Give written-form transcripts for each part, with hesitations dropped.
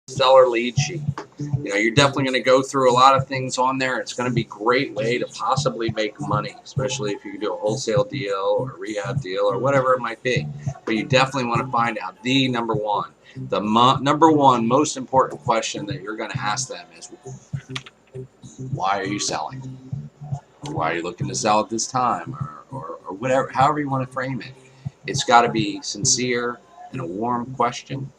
seller lead sheet. You're definitely going to go through a lot of things on there. It's going to be a great way to possibly make money, especially if you can do a wholesale deal or a rehab deal or whatever it might be. But you definitely want to find out the number one most important question that you're going to ask them is, why are you selling? Or why are you looking to sell at this time? Or whatever, however you want to frame it. It's got to be sincere and a warm question.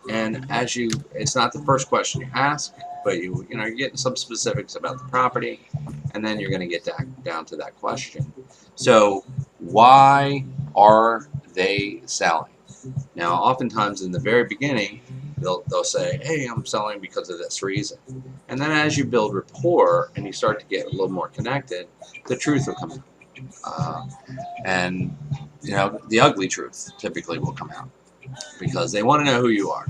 And it's not the first question you ask, but you're getting some specifics about the property, and then you're going to get down to that question. So, why are they selling? Now, oftentimes in the very beginning, they'll say, "Hey, I'm selling because of this reason." And then as you build rapport and you start to get a little more connected, the truth will come out. And the ugly truth typically will come out because they want to know who you are.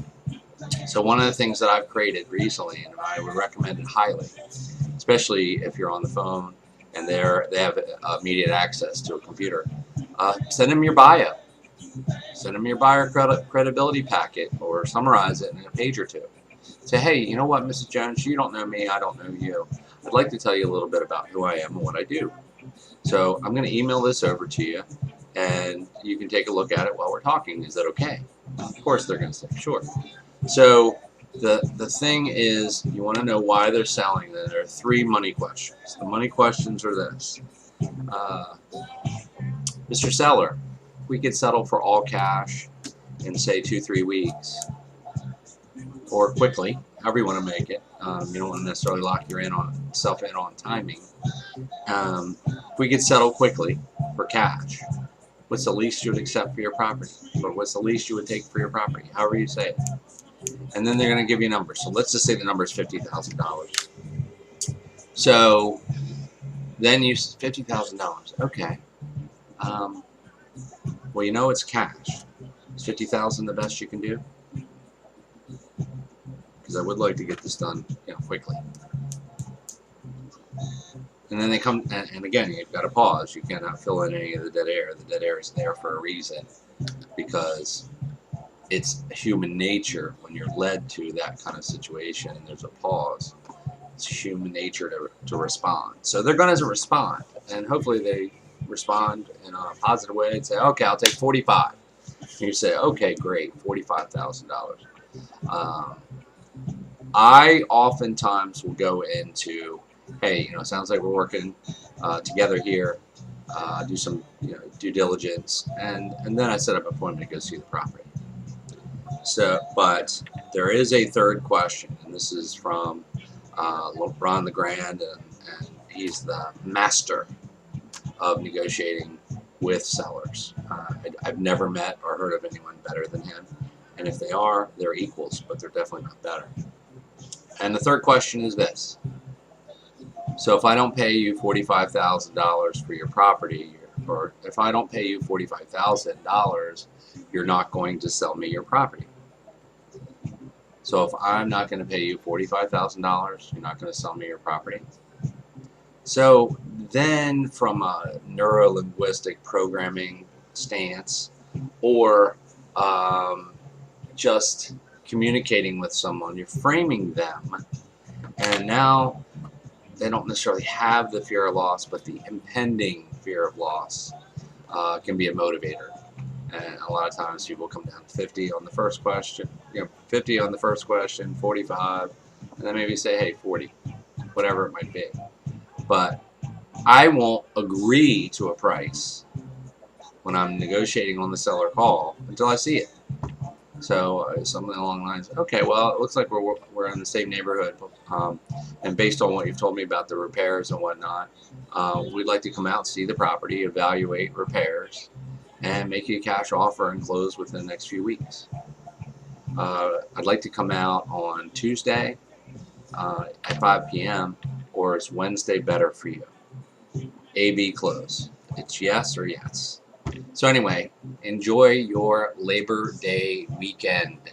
So one of the things that I've created recently, and I would recommend it highly, especially if you're on the phone and they have immediate access to a computer, send them your bio. Send them your buyer credibility packet or summarize it in a page or two. Say, hey, you know what, Mrs. Jones, you don't know me, I don't know you. I'd like to tell you a little bit about who I am and what I do. So I'm going to email this over to you, and you can take a look at it while we're talking. Is that okay? Of course they're going to say, sure. So the thing is, you want to know why they're selling. There are 3 money questions. The money questions are this. Mr. Seller, we could settle for all cash in, say, 2-3 weeks, or quickly, however you want to make it. You don't want to necessarily lock yourself in on timing. If we could settle quickly for cash, what's the least you would accept for your property? Or what's the least you would take for your property? However you say it. And then they're going to give you a number. So let's just say the number is $50,000. So then you say $50,000. Okay. Well, it's cash. Is $50,000 the best you can do? Because I would like to get this done, quickly. And then they come, and again, you've got to pause. You cannot fill in any of the dead air. The dead air is there for a reason, because it's human nature when you're led to that kind of situation and there's a pause. It's human nature to respond. So they're going to respond, and hopefully they respond in a positive way and say, okay, I'll take 45. And you say, okay, great, $45,000. I oftentimes will go into, hey, sounds like we're working together here. Do some due diligence, and then I set up an appointment to go see the property. So, but there is a third question, and this is from Ron LeGrand, and he's the master of negotiating with sellers. I've never met or heard of anyone better than him, and if they are, they're equals, but they're definitely not better. And the third question is this. So if I don't pay you $45,000 for your property, or if I don't pay you $45,000, you're not going to sell me your property. So if I'm not going to pay you $45,000, you're not going to sell me your property. So then from a neuro-linguistic programming stance, or just communicating with someone, you're framing them, and now they don't necessarily have the fear of loss, but the impending fear of loss can be a motivator. And a lot of times people come down to 50 on the first question, 50 on the first question, 45, and then maybe say, hey, 40, whatever it might be. But I won't agree to a price when I'm negotiating on the seller call until I see it. So something along the lines, okay, well, it looks like we're in the same neighborhood, and based on what you've told me about the repairs and whatnot, we'd like to come out, see the property, evaluate repairs, and make you a cash offer and close within the next few weeks. I'd like to come out on Tuesday at 5 p.m., or is Wednesday better for you? A-B close. It's yes or yes. So anyway, enjoy your Labor Day weekend.